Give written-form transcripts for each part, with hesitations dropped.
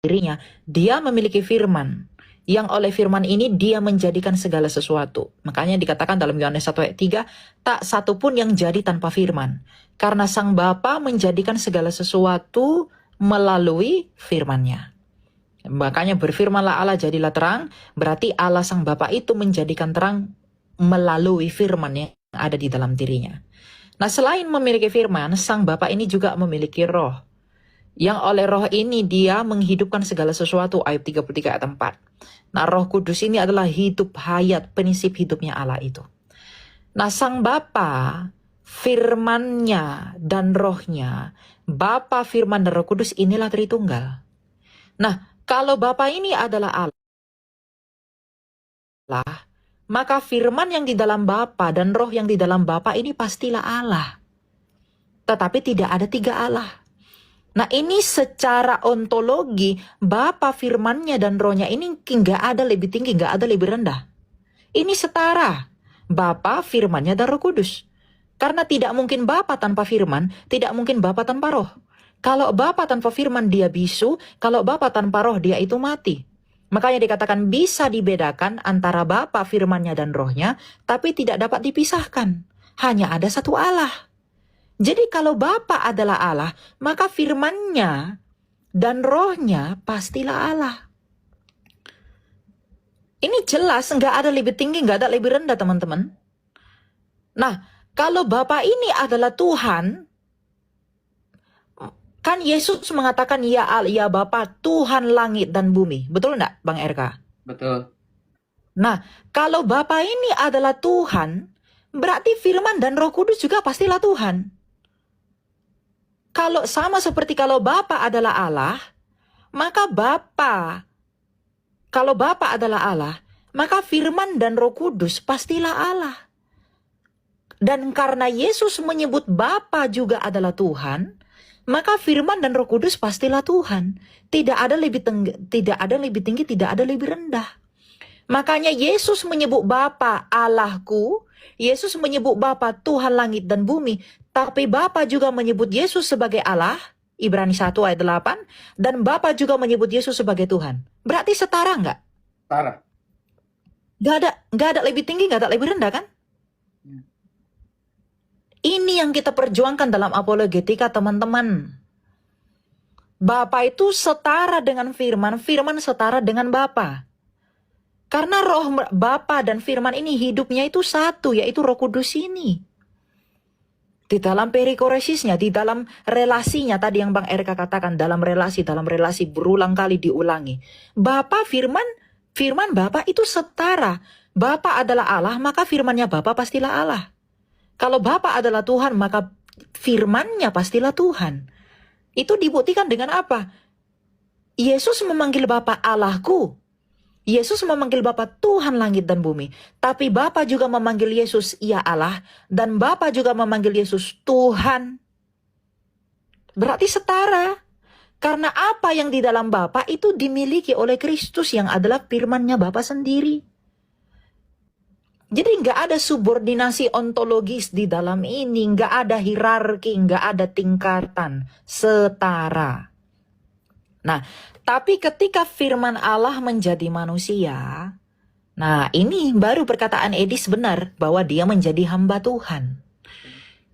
dirinya, dia memiliki firman. Yang oleh firman ini dia menjadikan segala sesuatu. Makanya dikatakan dalam Yohanes 1 ayat 3, tak satu pun yang jadi tanpa firman. Karena Sang Bapa menjadikan segala sesuatu melalui firman-Nya. Makanya berfirmanlah Allah jadilah terang, berarti Allah Sang Bapa itu menjadikan terang melalui firman yang ada di dalam dirinya. Nah, selain memiliki firman, Sang Bapa ini juga memiliki roh. Yang oleh roh ini dia menghidupkan segala sesuatu, ayat 33 ayat 4. Nah, Roh Kudus ini adalah hidup hayat, prinsip hidupnya Allah itu. Nah, Sang Bapa, firman-Nya dan rohnya, Bapa, firman, dan Roh Kudus inilah Tritunggal. Nah, kalau Bapa ini adalah Allah, maka firman yang di dalam Bapa dan roh yang di dalam Bapa ini pastilah Allah. Tetapi tidak ada tiga Allah. Nah, ini secara ontologi, Bapa, firman-Nya dan rohnya ini nggak ada lebih tinggi, nggak ada lebih rendah. Ini setara. Bapa, firman-Nya dan Roh Kudus. Karena tidak mungkin Bapa tanpa firman, tidak mungkin Bapa tanpa roh. Kalau Bapa tanpa firman dia bisu, kalau Bapa tanpa roh dia itu mati. Makanya dikatakan bisa dibedakan antara Bapa, firman-Nya dan rohnya, tapi tidak dapat dipisahkan. Hanya ada satu Allah. Jadi kalau Bapa adalah Allah, maka firman-Nya dan rohnya pastilah Allah. Ini jelas nggak ada lebih tinggi, nggak ada lebih rendah, teman-teman. Nah, kalau Bapa ini adalah Tuhan, kan Yesus mengatakan ya Bapa, Tuhan langit dan bumi. Betul nggak, Bang RK? Betul. Nah, kalau Bapa ini adalah Tuhan, berarti firman dan Roh Kudus juga pastilah Tuhan. Kalau sama seperti kalau Bapa adalah Allah, maka kalau Bapa adalah Allah, maka firman dan Roh Kudus pastilah Allah. Dan karena Yesus menyebut Bapa juga adalah Tuhan, maka firman dan Roh Kudus pastilah Tuhan. Tidak ada lebih tinggi, tidak ada lebih rendah. Makanya Yesus menyebut Bapa Allahku, Yesus menyebut Bapa Tuhan langit dan bumi, tapi Bapa juga menyebut Yesus sebagai Allah, Ibrani 1 ayat 8, dan Bapa juga menyebut Yesus sebagai Tuhan. Berarti setara nggak? Setara. Nggak ada lebih tinggi, nggak ada lebih rendah kan? Ini yang kita perjuangkan dalam apologetika, teman-teman. Bapa itu setara dengan firman, firman setara dengan Bapa. Karena roh Bapa dan firman ini hidupnya itu satu, yaitu Roh Kudus ini. Di dalam perikoresisnya, di dalam relasinya, tadi yang Bang Erka katakan, dalam relasi berulang kali diulangi. Bapa, firman Bapa itu setara. Bapa adalah Allah, maka firmannya Bapa pastilah Allah. Kalau Bapa adalah Tuhan, maka firman-Nya pastilah Tuhan. Itu dibuktikan dengan apa? Yesus memanggil Bapa Allahku. Yesus memanggil Bapa Tuhan langit dan bumi. Tapi Bapa juga memanggil Yesus ya Allah. Dan Bapa juga memanggil Yesus Tuhan. Berarti setara. Karena apa yang di dalam Bapa itu dimiliki oleh Kristus yang adalah firman-Nya Bapa sendiri. Jadi nggak ada subordinasi ontologis di dalam ini. Nggak ada hierarki, nggak ada tingkatan. Setara. Nah, tapi ketika firman Allah menjadi manusia, nah ini baru perkataan Edis benar bahwa dia menjadi hamba Tuhan.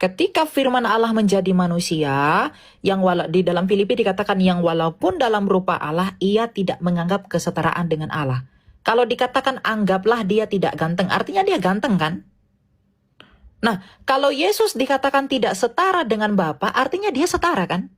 Ketika firman Allah menjadi manusia, yang di dalam Filipi dikatakan yang walaupun dalam rupa Allah, ia tidak menganggap kesetaraan dengan Allah. Kalau dikatakan anggaplah dia tidak ganteng, artinya dia ganteng kan? Nah, kalau Yesus dikatakan tidak setara dengan Bapa, artinya dia setara kan?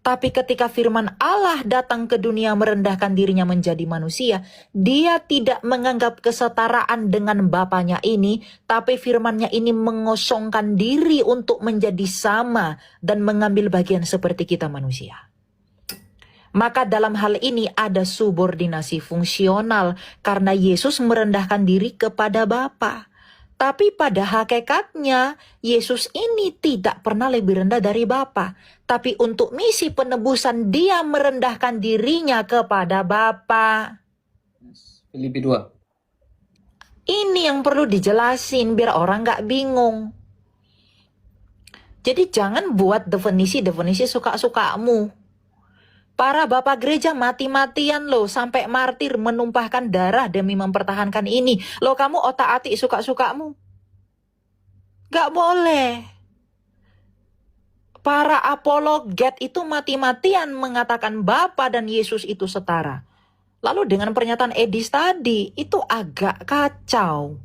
Tapi ketika firman Allah datang ke dunia merendahkan dirinya menjadi manusia, dia tidak menganggap kesetaraan dengan Bapanya ini, tapi firman-Nya ini mengosongkan diri untuk menjadi sama dan mengambil bagian seperti kita manusia. Maka dalam hal ini ada subordinasi fungsional karena Yesus merendahkan diri kepada Bapa. Tapi pada hakikatnya, Yesus ini tidak pernah lebih rendah dari Bapa. Tapi untuk misi penebusan, dia merendahkan dirinya kepada Bapa. Filipi 2. Ini yang perlu dijelasin biar orang nggak bingung. Jadi jangan buat definisi-definisi suka-sukamu. Para bapak gereja mati-matian loh, sampai martir menumpahkan darah demi mempertahankan ini. Loh kamu otak-atik suka-sukamu. Gak boleh. Para apologet itu mati-matian mengatakan Bapa dan Yesus itu setara. Lalu dengan pernyataan Edis tadi, itu agak kacau.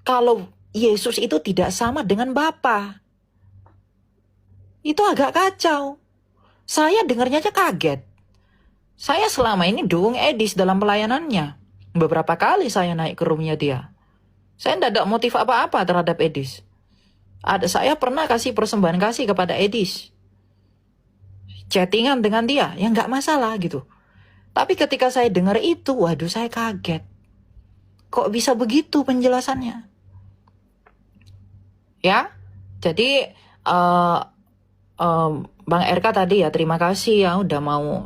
Kalau Yesus itu tidak sama dengan Bapa. Itu agak kacau. Saya dengarnya aja kaget. Saya selama ini dukung Edis dalam pelayanannya. Beberapa kali saya naik ke roomnya dia. Saya tidak ada motif apa-apa terhadap Edis. Saya pernah kasih persembahan kasih kepada Edis. Chattingan dengan dia, ya nggak masalah gitu. Tapi ketika saya dengar itu, waduh saya kaget. Kok bisa begitu penjelasannya? Ya, jadi Bang RK tadi ya terima kasih ya udah mau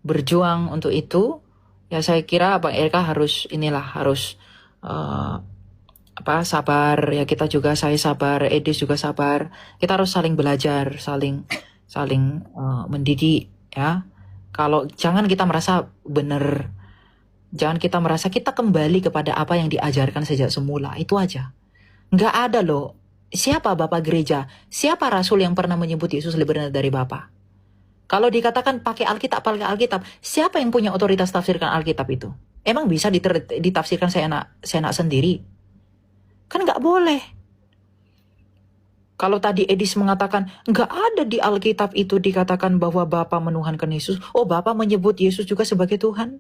berjuang untuk itu. Ya saya kira Bang RK harus sabar ya, kita juga, saya sabar, Edis juga sabar. Kita harus saling belajar, saling mendidik ya. Kalau jangan kita merasa benar, jangan kita merasa kita kembali kepada apa yang diajarkan sejak semula, itu aja. Nggak ada loh. Siapa Bapak Gereja? Siapa Rasul yang pernah menyebut Yesus lebih benar dari Bapa? Kalau dikatakan pakai Alkitab, siapa yang punya otoritas tafsirkan Alkitab itu? Emang bisa ditafsirkan seenak sendiri? Kan nggak boleh. Kalau tadi Edis mengatakan, nggak ada di Alkitab itu dikatakan bahwa Bapa menuhankan Yesus. Oh, Bapa menyebut Yesus juga sebagai Tuhan.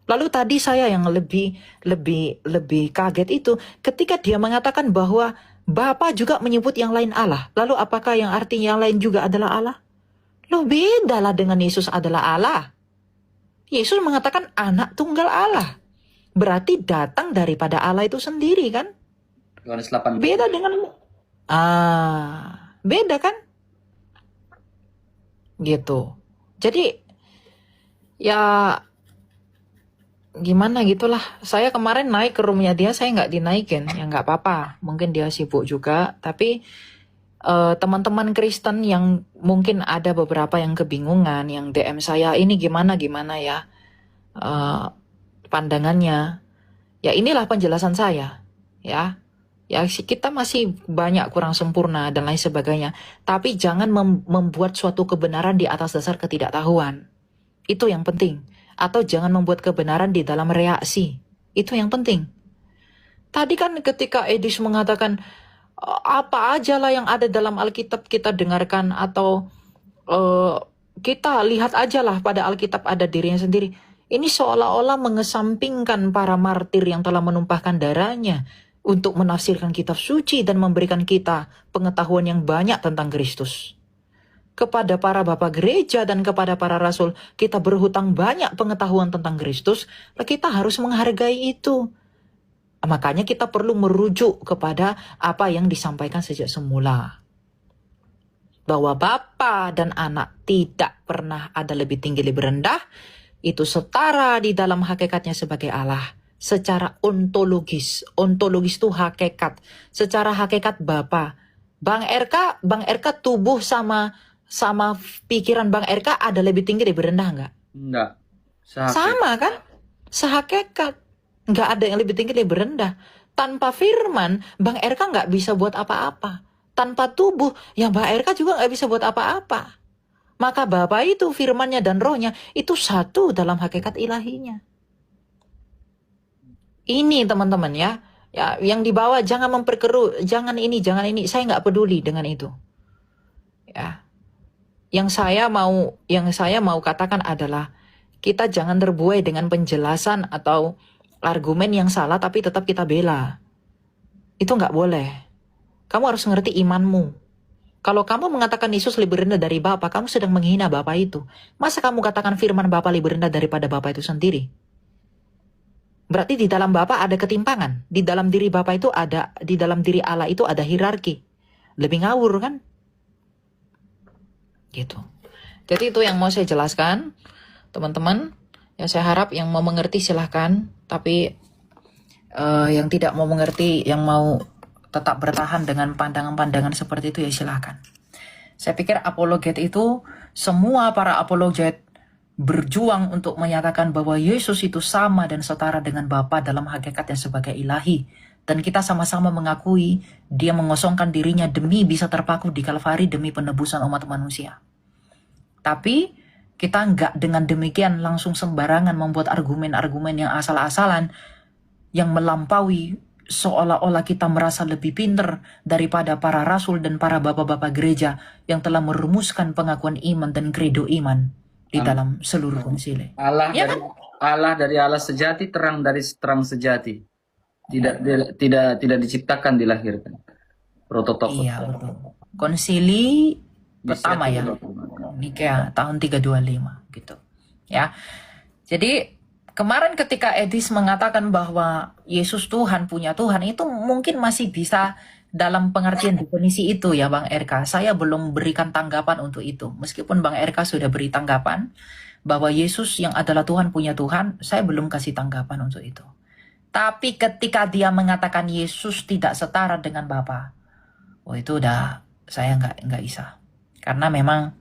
Lalu tadi saya yang lebih kaget itu ketika dia mengatakan bahwa Bapa juga menyebut yang lain Allah. Lalu apakah yang artinya yang lain juga adalah Allah? Loh bedalah dengan Yesus adalah Allah. Yesus mengatakan anak tunggal Allah. Berarti datang daripada Allah itu sendiri kan? Yohanes 8. Beda dengan beda kan? Gitu. Jadi ya gimana gitulah. Saya kemarin naik ke roomnya dia, saya nggak dinaikin, ya nggak apa-apa. Mungkin dia sibuk juga, tapi teman-teman Kristen yang mungkin ada beberapa yang kebingungan, yang DM saya ini gimana ya pandangannya. Ya inilah penjelasan saya, ya. Ya kita masih banyak kurang sempurna dan lain sebagainya. Tapi jangan membuat suatu kebenaran di atas dasar ketidaktahuan. Itu yang penting. Atau jangan membuat kebenaran di dalam reaksi. Itu yang penting. Tadi kan ketika Edis mengatakan apa aja lah yang ada dalam Alkitab kita dengarkan, atau kita lihat aja lah pada Alkitab ada dirinya sendiri. Ini seolah-olah mengesampingkan para martir yang telah menumpahkan darahnya untuk menafsirkan kitab suci dan memberikan kita pengetahuan yang banyak tentang Kristus. Kepada para bapak gereja dan kepada para rasul, kita berhutang banyak pengetahuan tentang Kristus, kita harus menghargai itu. Makanya kita perlu merujuk kepada apa yang disampaikan sejak semula. Bahwa Bapa dan Anak tidak pernah ada lebih tinggi lebih rendah, itu setara di dalam hakikatnya sebagai Allah. Secara ontologis itu hakikat. Secara hakikat Bapa. Bang RK tubuh sama pikiran Bang RK ada lebih tinggi lebih rendah nggak? Enggak. Sama kan? Sehakikat. Nggak ada yang lebih tinggi lebih rendah. Tanpa firman, Bang RK nggak bisa buat apa-apa. Tanpa tubuh, ya Bang RK juga nggak bisa buat apa-apa. Maka Bapa itu, firmannya dan rohnya, itu satu dalam hakikat ilahinya. Ini teman-teman ya, yang dibawa jangan memperkeruh, jangan ini, saya nggak peduli dengan itu. Ya, yang saya mau katakan adalah kita jangan terbuai dengan penjelasan atau argumen yang salah tapi tetap kita bela. Itu nggak boleh. Kamu harus ngerti imanmu. Kalau kamu mengatakan Yesus lebih rendah dari Bapa, kamu sedang menghina Bapa itu. Masa kamu katakan firman Bapa lebih rendah daripada Bapa itu sendiri? Berarti di dalam Bapa ada ketimpangan. Di dalam diri Bapa itu ada, di dalam diri Allah itu ada hierarki. Lebih ngawur kan? Gitu. Jadi itu yang mau saya jelaskan, teman-teman. Ya saya harap yang mau mengerti silahkan. Tapi yang tidak mau mengerti, yang mau tetap bertahan dengan pandangan-pandangan seperti itu ya silahkan. Saya pikir apologet itu Semua para apologet berjuang untuk menyatakan bahwa Yesus itu sama dan setara dengan Bapa dalam hakikatnya sebagai ilahi. Dan kita sama-sama mengakui dia mengosongkan dirinya demi bisa terpaku di Kalvari demi penebusan umat manusia. Tapi kita nggak dengan demikian langsung sembarangan membuat argumen-argumen yang asal-asalan yang melampaui seolah-olah kita merasa lebih pinter daripada para rasul dan para bapak-bapak gereja yang telah merumuskan pengakuan iman dan kredo iman di dalam seluruh konsili. Allah Ya dari kan? Allah dari Allah sejati, terang dari terang sejati. Tidak diciptakan, dilahirkan. Prototokos. Iya, betul. Konsili pertama ya, Nicaea. Nikea tahun 325 gitu. Ya. Jadi kemarin ketika Edis mengatakan bahwa Yesus Tuhan punya Tuhan, itu mungkin masih bisa dalam pengertian definisi itu ya Bang RK. Saya belum berikan tanggapan untuk itu. Meskipun Bang RK sudah beri tanggapan bahwa Yesus yang adalah Tuhan punya Tuhan, saya belum kasih tanggapan untuk itu. Tapi ketika dia mengatakan Yesus tidak setara dengan Bapa, oh itu udah saya nggak bisa. Karena memang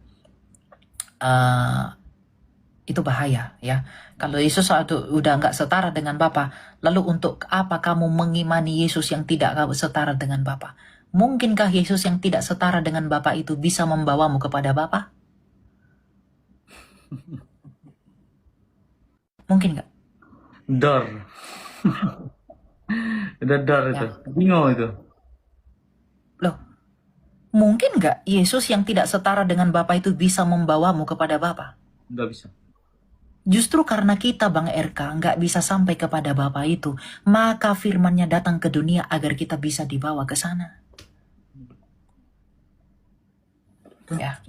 itu bahaya ya. Kalau Yesus udah nggak setara dengan Bapa, lalu untuk apa kamu mengimani Yesus yang tidak setara dengan Bapa? Mungkinkah Yesus yang tidak setara dengan Bapa itu bisa membawamu kepada Bapa? Mungkin nggak? Dor. Udah dor itu. Bingung itu. Loh, mungkin nggak Yesus yang tidak setara dengan Bapa itu bisa membawamu kepada Bapa? Nggak bisa. Justru karena kita Bang RK nggak bisa sampai kepada Bapa itu, maka firman-Nya datang ke dunia agar kita bisa dibawa ke sana. Ya,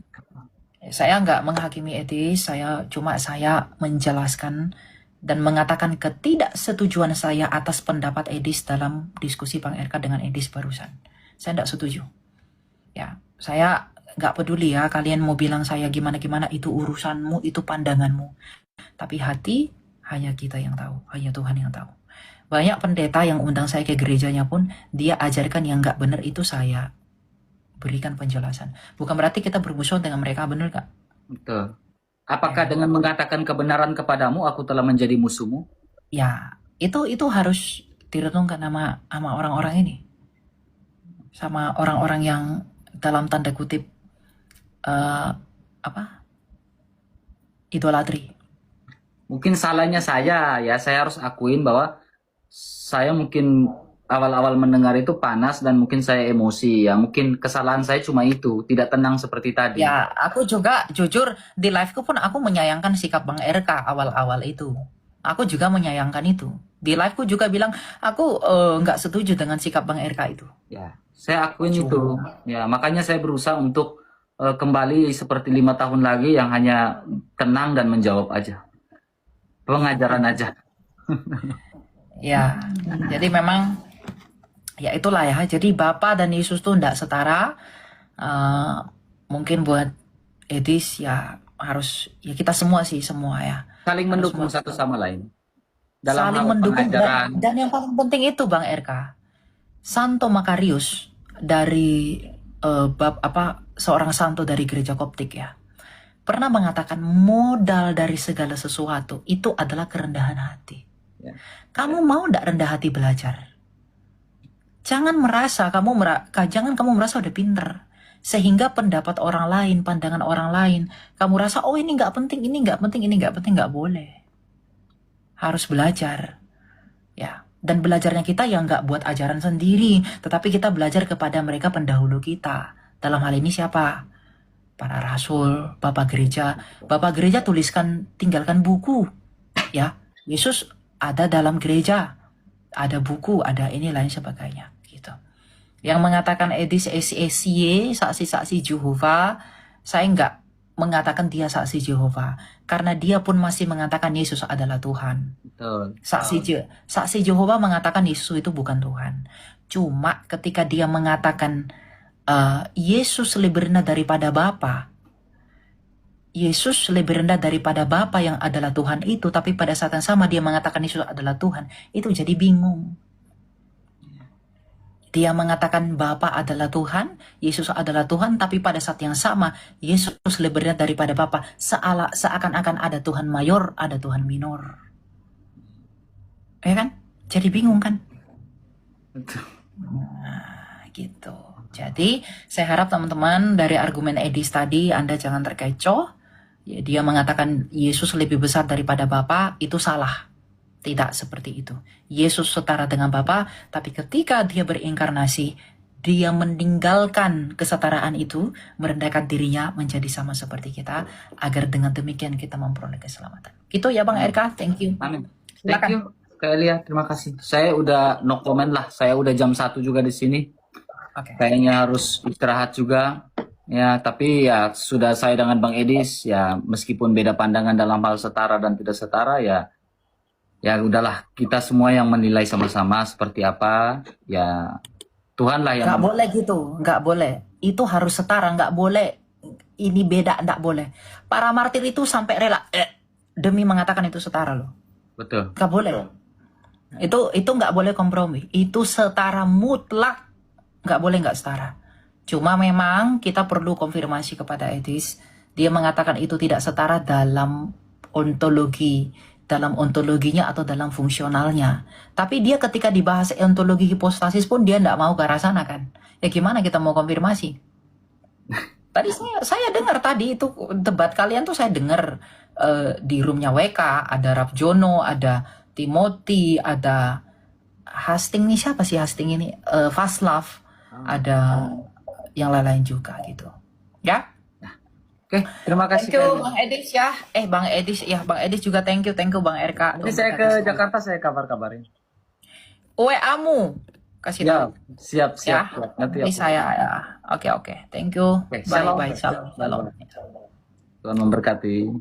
saya nggak menghakimi etis, saya menjelaskan dan mengatakan ketidaksetujuan saya atas pendapat Edis dalam diskusi Bang RK dengan Edis barusan. Saya nggak setuju. Ya, saya nggak peduli ya kalian mau bilang saya gimana-gimana, itu urusanmu, itu pandanganmu. Tapi hati hanya kita yang tahu, hanya Tuhan yang tahu. Banyak pendeta yang undang saya ke gerejanya pun, dia ajarkan yang nggak benar itu saya berikan penjelasan. Bukan berarti kita bermusuhan dengan mereka, benar nggak? Betul. Apakah dengan mengatakan kebenaran kepadamu, aku telah menjadi musuhmu? Ya, itu harus direnungkan sama orang-orang ini. Sama orang-orang yang dalam tanda kutip idolatri. Mungkin salahnya saya harus akuin bahwa saya mungkin awal-awal mendengar itu panas dan mungkin saya emosi ya. Mungkin kesalahan saya cuma itu, tidak tenang seperti tadi. Ya, aku juga jujur di live-ku pun aku menyayangkan sikap Bang RK awal-awal itu. Aku juga menyayangkan itu. Di live-ku juga bilang aku nggak setuju dengan sikap Bang RK itu. Ya, saya akuin itu. Ya, makanya saya berusaha untuk kembali seperti 5 tahun lagi yang hanya tenang dan menjawab aja. Pengajaran aja. Ya, jadi memang ya itulah ya. Jadi Bapa dan Yesus tuh enggak setara. Mungkin buat Edis ya harus ya kita semua ya. Saling mendukung satu sama lain. Dalam Saling hal mendukung pengajaran. dan yang paling penting itu Bang RK. Santo Makarius dari seorang santo dari gereja Koptik ya. Pernah mengatakan modal dari segala sesuatu itu adalah kerendahan hati. Ya. Kamu mau ndak rendah hati belajar? Jangan kamu merasa udah pinter sehingga pendapat orang lain, pandangan orang lain, kamu rasa oh ini nggak penting, ini nggak penting, ini nggak penting, nggak boleh. Harus belajar, ya. Dan belajarnya kita yang nggak buat ajaran sendiri, tetapi kita belajar kepada mereka pendahulu kita. Dalam hal ini siapa? Para rasul, bapak gereja tinggalkan buku, ya. Yesus ada dalam gereja, ada buku, ada ini lain sebagainya, gitu. Yang mengatakan Edis SSY, saksi-saksi Jehovah, saya nggak mengatakan dia saksi Jehovah, karena dia pun masih mengatakan Yesus adalah Tuhan. Betul. Saksi Jehovah mengatakan Yesus itu bukan Tuhan. Cuma ketika dia mengatakan Yesus lebih rendah daripada Bapa. Yesus lebih rendah daripada Bapa yang adalah Tuhan itu, tapi pada saat yang sama dia mengatakan Yesus adalah Tuhan. Itu jadi bingung. Dia mengatakan Bapa adalah Tuhan, Yesus adalah Tuhan, tapi pada saat yang sama Yesus lebih berat daripada Bapa. Seakan-akan ada Tuhan mayor, ada Tuhan minor. Ya kan? Jadi bingung kan? Nah, gitu. Jadi saya harap teman-teman dari argumen Edis tadi Anda jangan terkecoh. Ya, dia mengatakan Yesus lebih besar daripada Bapa, itu salah. Tidak seperti itu. Yesus setara dengan Bapa, tapi ketika dia berinkarnasi, dia meninggalkan kesetaraan itu, merendahkan dirinya menjadi sama seperti kita, agar dengan demikian kita memperoleh keselamatan. Gitu ya Bang RK, thank you. Amin. Silakan. Thank you, Kak Elia. Terima kasih. Saya udah no comment lah. Saya udah jam 1 juga di sini. Oke. Kayaknya harus istirahat juga. Ya, tapi ya sudah saya dengan Bang Edis, ya meskipun beda pandangan dalam hal setara dan tidak setara, ya udahlah, kita semua yang menilai sama-sama seperti apa. Ya Tuhan lah yang Nggak boleh gitu, nggak boleh. Itu harus setara, nggak boleh. Ini beda, nggak boleh. Para martir itu sampai rela demi mengatakan itu setara loh. betul. Nggak boleh. Itu nggak boleh kompromi. Itu setara mutlak. Nggak boleh nggak setara. Cuma memang kita perlu konfirmasi kepada Edis. Dia mengatakan itu tidak setara dalam ontologi. Dalam ontologinya atau dalam fungsionalnya. Tapi dia ketika dibahas ontologi hipostasis pun dia nggak mau ke arah sana kan. Ya gimana kita mau konfirmasi? Tadi saya dengar tadi itu debat kalian tuh saya dengar di roomnya WK ada Rapjono, ada Timothy, ada Hastings nih, siapa sih Hastings ini? Vaslav, ada yang lain-lain juga gitu. Ya. Oke, terima kasih. Thank you Bang Edis ya. Bang Edis juga thank you Bang RK. Nanti saya ke Jakarta, saya kabar-kabarin. WA-mu kasih tahu. Siap. Ya. Nanti Nanti saya ya. Oke. Thank you. Oke, Bye shalom. bye. Shalom. Tuhan memberkati.